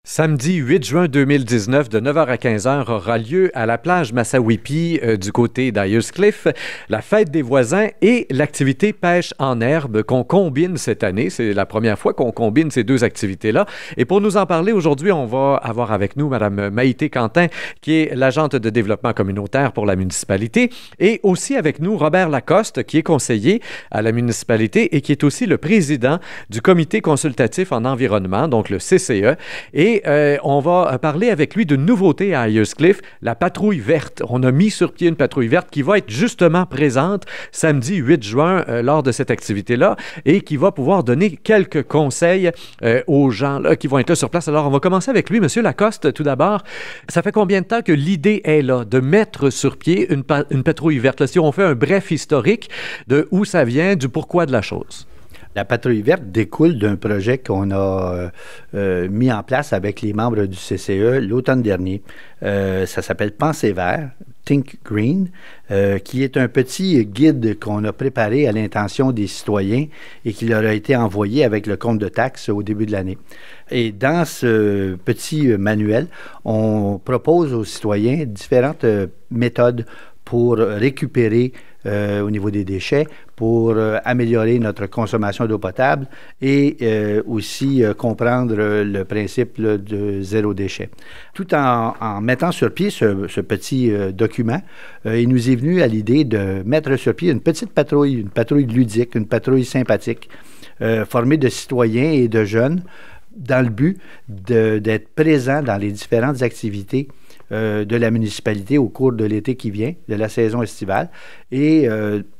Samedi 8 juin 2019, de 9h à 15h, aura lieu à la plage Massawippi du côté d'Ayers Cliff la fête des voisins et l'activité pêche en herbe qu'on combine cette année. C'est la première fois qu'on combine ces deux activités-là. Et pour nous en parler aujourd'hui, on va avoir avec nous Mme Maïté Quentin, qui est l'agente de développement communautaire pour la municipalité, et aussi avec nous Robert Lacoste, qui est conseiller à la municipalité et qui est aussi le président du comité consultatif en environnement, donc le CCE. Et on va parler avec lui d'une nouveauté à Ayers Cliff, la patrouille verte. On a mis sur pied une patrouille verte qui va être justement présente samedi 8 juin lors de cette activité-là et qui va pouvoir donner quelques conseils aux gens là, qui vont être là sur place. Alors, on va commencer avec lui. Monsieur Lacoste, tout d'abord, ça fait combien de temps que l'idée est là de mettre sur pied une patrouille verte? Là, si on fait un bref historique de où ça vient, du pourquoi de la chose. La patrouille verte découle d'un projet qu'on a mis en place avec les membres du CCE l'automne dernier. Ça s'appelle Penser vert, Think Green, qui est un petit guide qu'on a préparé à l'intention des citoyens et qui leur a été envoyé avec le compte de taxes au début de l'année. Et dans ce petit manuel, on propose aux citoyens différentes méthodes pour récupérer au niveau des déchets, pour améliorer notre consommation d'eau potable et aussi comprendre le principe là, de zéro déchet. Tout en mettant sur pied ce petit document, il nous est venu à l'idée de mettre sur pied une patrouille ludique, une patrouille sympathique, formée de citoyens et de jeunes, dans le but d'être présents dans les différentes activités de la municipalité au cours de l'été qui vient, de la saison estivale, et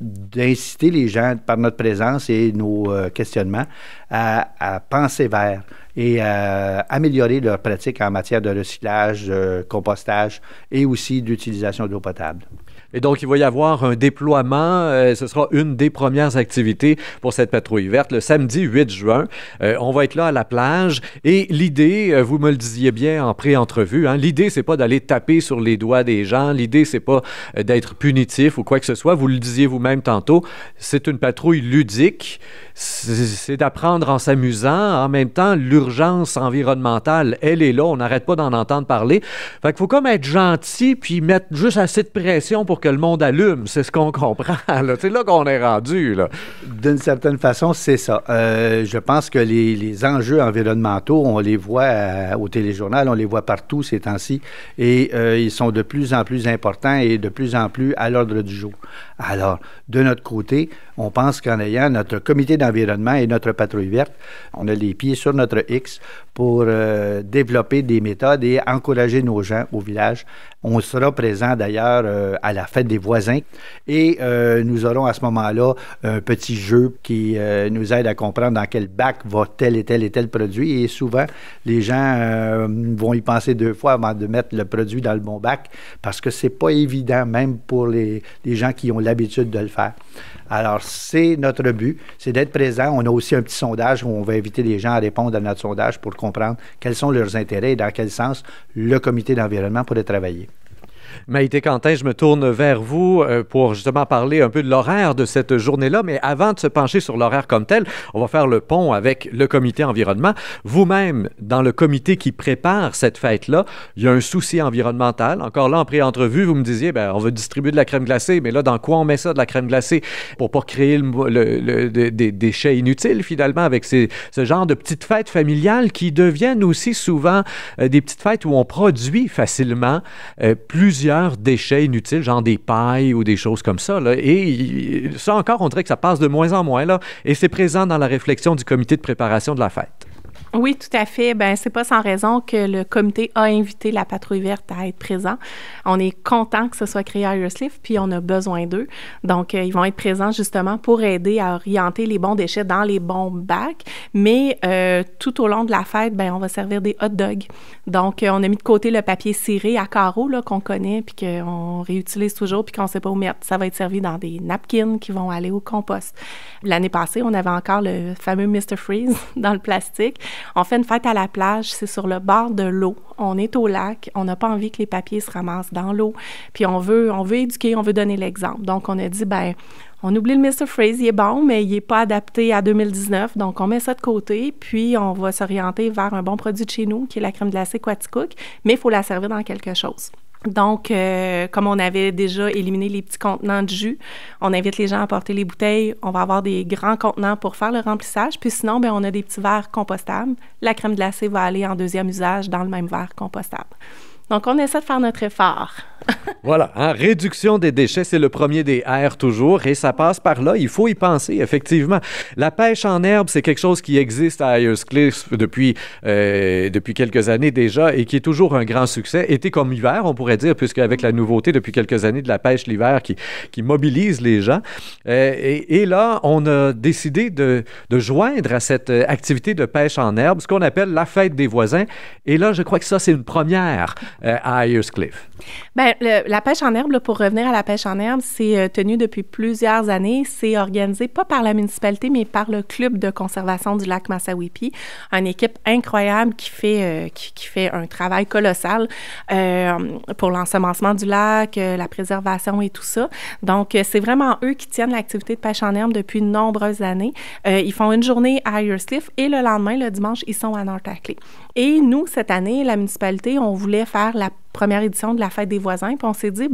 d'inciter les gens, par notre présence et nos questionnements, à penser vert et à améliorer leurs pratiques en matière de recyclage, compostage et aussi d'utilisation d'eau potable. Et donc, il va y avoir un déploiement. Ce sera une des premières activités pour cette patrouille verte le samedi 8 juin. On va être là à la plage. Et l'idée, vous me le disiez bien en pré-entrevue, hein, l'idée, c'est pas d'aller taper sur les doigts des gens. L'idée, c'est pas d'être punitif ou quoi que ce soit. Vous le disiez vous-même tantôt. C'est une patrouille ludique. C'est d'apprendre en s'amusant. En même temps, l'urgence environnementale, elle est là. On n'arrête pas d'en entendre parler. Fait qu'il faut comme être gentil puis mettre juste assez de pression pour que le monde allume. C'est ce qu'on comprend. Là. C'est là qu'on est rendu. Là. D'une certaine façon, c'est ça. Je pense que les enjeux environnementaux, on les voit au téléjournal, on les voit partout ces temps-ci, et ils sont de plus en plus importants et de plus en plus à l'ordre du jour. Alors, de notre côté, on pense qu'en ayant notre comité d'environnement et notre patrouille verte, on a les pieds sur notre X pour développer des méthodes et encourager nos gens au village. On sera présent d'ailleurs à la fête des voisins et nous aurons à ce moment-là un petit jeu qui nous aide à comprendre dans quel bac va tel et tel produit, et souvent les gens vont y penser deux fois avant de mettre le produit dans le bon bac parce que c'est pas évident même pour les gens qui ont l'habitude de le faire. Alors, c'est notre but, c'est d'être présent. On a aussi un petit sondage où on va inviter les gens à répondre à notre sondage pour comprendre quels sont leurs intérêts et dans quel sens le comité d'environnement pourrait travailler. Maïté Quentin, je me tourne vers vous pour justement parler un peu de l'horaire de cette journée-là, mais avant de se pencher sur l'horaire comme tel, on va faire le pont avec le comité environnement. Vous-même, dans le comité qui prépare cette fête-là, il y a un souci environnemental. Encore là, en pré-entrevue, vous me disiez, on va distribuer de la crème glacée, mais là, dans quoi on met ça, de la crème glacée, pour pas créer des déchets inutiles, finalement, avec ce genre de petites fêtes familiales qui deviennent aussi souvent des petites fêtes où on produit facilement plusieurs déchets inutiles, genre des pailles ou des choses comme ça. Là. Et ça encore, on dirait que ça passe de moins en moins. Là, et c'est présent dans la réflexion du comité de préparation de la fête. Oui, tout à fait. C'est pas sans raison que le comité a invité la patrouille verte à être présent. On est content que ce soit créé à Ayers Cliff, puis on a besoin d'eux. Donc, ils vont être présents justement pour aider à orienter les bons déchets dans les bons bacs. Mais tout au long de la fête, on va servir des hot dogs. Donc, on a mis de côté le papier ciré à carreaux là, qu'on connaît, puis qu'on réutilise toujours, puis qu'on ne sait pas où mettre. Ça va être servi dans des napkins qui vont aller au compost. L'année passée, on avait encore le fameux Mr. Freeze dans le plastique. On fait une fête à la plage, c'est sur le bord de l'eau. On est au lac, on n'a pas envie que les papiers se ramassent dans l'eau. Puis on veut éduquer, on veut donner l'exemple. Donc, on a dit, on oublie le Mr. Freeze, il est bon, mais il n'est pas adapté à 2019, donc on met ça de côté, puis on va s'orienter vers un bon produit de chez nous, qui est la crème glacée Quaticook, mais il faut la servir dans quelque chose. Donc, comme on avait déjà éliminé les petits contenants de jus, on invite les gens à apporter les bouteilles. On va avoir des grands contenants pour faire le remplissage. Puis sinon, on a des petits verres compostables. La crème glacée va aller en deuxième usage dans le même verre compostable. Donc, on essaie de faire notre effort. Voilà, réduction des déchets, c'est le premier des R toujours, et ça passe par là, il faut y penser, effectivement. La pêche en herbe, c'est quelque chose qui existe à Ayers Cliff depuis quelques années déjà, et qui est toujours un grand succès, été comme hiver, on pourrait dire, puisqu'avec la nouveauté depuis quelques années de la pêche l'hiver qui mobilise les gens. Et là, on a décidé de joindre à cette activité de pêche en herbe ce qu'on appelle la fête des voisins, et là, je crois que ça, c'est une première à Ayers Cliff. Bien, la pêche en herbe, là, pour revenir à la pêche en herbe, c'est tenu depuis plusieurs années. C'est organisé pas par la municipalité, mais par le Club de conservation du lac Massawippi, une équipe incroyable qui fait un travail colossal pour l'ensemencement du lac, la préservation et tout ça. Donc, c'est vraiment eux qui tiennent l'activité de pêche en herbe depuis de nombreuses années. Ils font une journée à Ayers Cliff et le lendemain, le dimanche, ils sont à North Ackley. Et nous, cette année, la municipalité, on voulait faire la première édition de la fête des voisins, puis on s'est dit,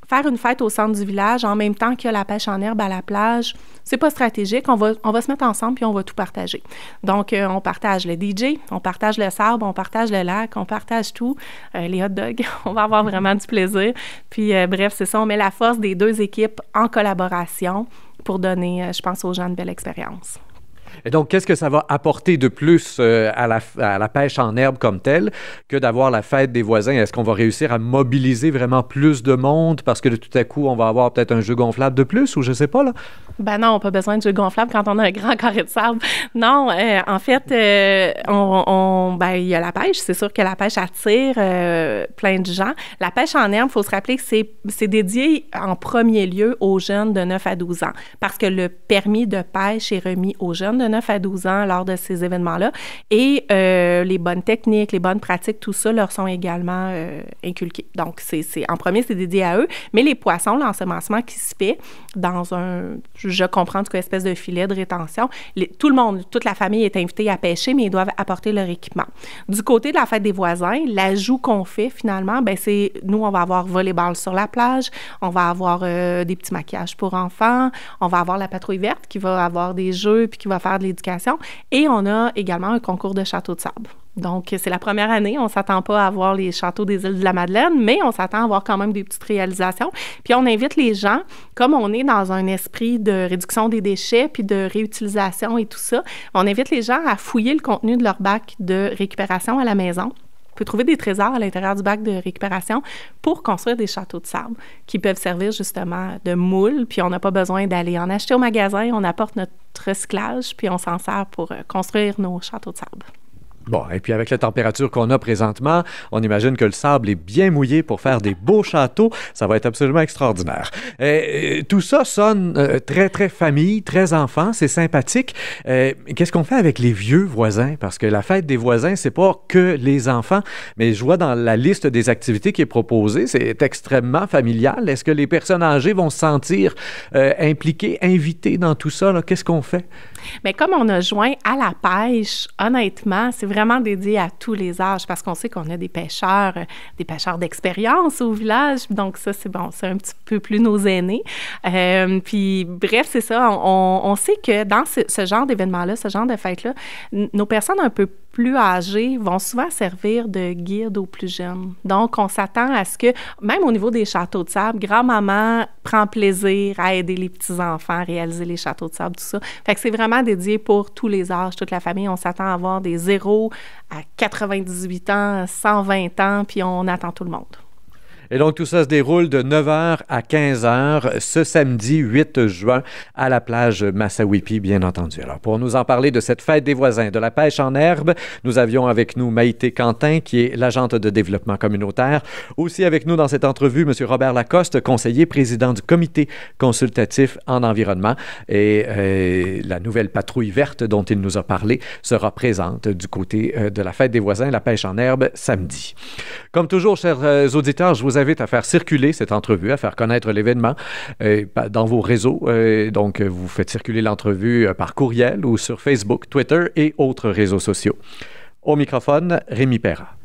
faire une fête au centre du village en même temps qu'il y a la pêche en herbe à la plage, c'est pas stratégique, on va se mettre ensemble puis on va tout partager. Donc, on partage le DJ, on partage le sable, on partage le lac, on partage tout, les hot dogs, on va avoir vraiment du plaisir. Puis, bref, c'est ça, on met la force des deux équipes en collaboration pour donner, je pense, aux gens une belle expérience. Et donc, qu'est-ce que ça va apporter de plus à la pêche en herbe comme telle que d'avoir la fête des voisins? Est-ce qu'on va réussir à mobiliser vraiment plus de monde parce que de tout à coup, on va avoir peut-être un jeu gonflable de plus ou je sais pas, là? Ben non, on n'a pas besoin de jeu gonflable quand on a un grand carré de sable. Non, en fait, il y a la pêche. C'est sûr que la pêche attire plein de gens. La pêche en herbe, il faut se rappeler que c'est dédié en premier lieu aux jeunes de 9 à 12 ans parce que le permis de pêche est remis aux jeunes de 9 à 12 ans lors de ces événements-là. Et les bonnes techniques, les bonnes pratiques, tout ça leur sont également inculquées. Donc, en premier, c'est dédié à eux. Mais les poissons, l'ensemencement qui se fait dans je comprends une espèce de filet de rétention. Tout le monde, toute la famille est invitée à pêcher, mais ils doivent apporter leur équipement. Du côté de la fête des voisins, l'ajout qu'on fait finalement, c'est nous, on va avoir volleyball sur la plage, on va avoir des petits maquillages pour enfants, on va avoir la patrouille verte qui va avoir des jeux puis qui va faire de l'éducation et on a également un concours de château de sable. Donc, c'est la première année. On ne s'attend pas à avoir les châteaux des îles de la Madeleine, mais on s'attend à avoir quand même des petites réalisations. Puis, on invite les gens, comme on est dans un esprit de réduction des déchets puis de réutilisation et tout ça, on invite les gens à fouiller le contenu de leur bac de récupération à la maison. On peut trouver des trésors à l'intérieur du bac de récupération pour construire des châteaux de sable qui peuvent servir justement de moule. Puis, on n'a pas besoin d'aller en acheter au magasin. On apporte notre recyclage puis on s'en sert pour construire nos châteaux de sable. Bon, et puis avec la température qu'on a présentement, on imagine que le sable est bien mouillé pour faire des beaux châteaux. Ça va être absolument extraordinaire. Tout ça sonne très, très famille, très enfant, c'est sympathique. Qu'est-ce qu'on fait avec les vieux voisins? Parce que la fête des voisins, c'est pas que les enfants, mais je vois dans la liste des activités qui est proposée, c'est extrêmement familial. Est-ce que les personnes âgées vont se sentir impliquées, invitées dans tout ça? Là? Qu'est-ce qu'on fait? Bien, comme on a joint à la pêche, honnêtement, c'est vraiment dédié à tous les âges parce qu'on sait qu'on a des pêcheurs d'expérience au village. Donc, ça, c'est bon, c'est un petit peu plus nos aînés. Puis, bref, c'est ça. On sait que dans ce genre d'événement-là, ce genre de fête-là, nos personnes un peu plus âgés vont souvent servir de guide aux plus jeunes. Donc, on s'attend à ce que, même au niveau des châteaux de sable, grand-maman prend plaisir à aider les petits-enfants à réaliser les châteaux de sable, tout ça. Fait que c'est vraiment dédié pour tous les âges, toute la famille. On s'attend à avoir des 0 à 98 ans, 120 ans, puis on attend tout le monde. Et donc, tout ça se déroule de 9h à 15h ce samedi 8 juin à la plage Massawippi, bien entendu. Alors, pour nous en parler de cette fête des voisins, de la pêche en herbe, nous avions avec nous Maïté Quentin, qui est l'agente de développement communautaire. Aussi avec nous dans cette entrevue, M. Robert Lacoste, conseiller président du comité consultatif en environnement. Et la nouvelle patrouille verte dont il nous a parlé sera présente du côté de la fête des voisins, la pêche en herbe, samedi. Comme toujours, chers auditeurs, je vous invite à faire circuler cette entrevue, à faire connaître l'événement dans vos réseaux. Donc, vous faites circuler l'entrevue par courriel ou sur Facebook, Twitter et autres réseaux sociaux. Au microphone, Rémi Perra.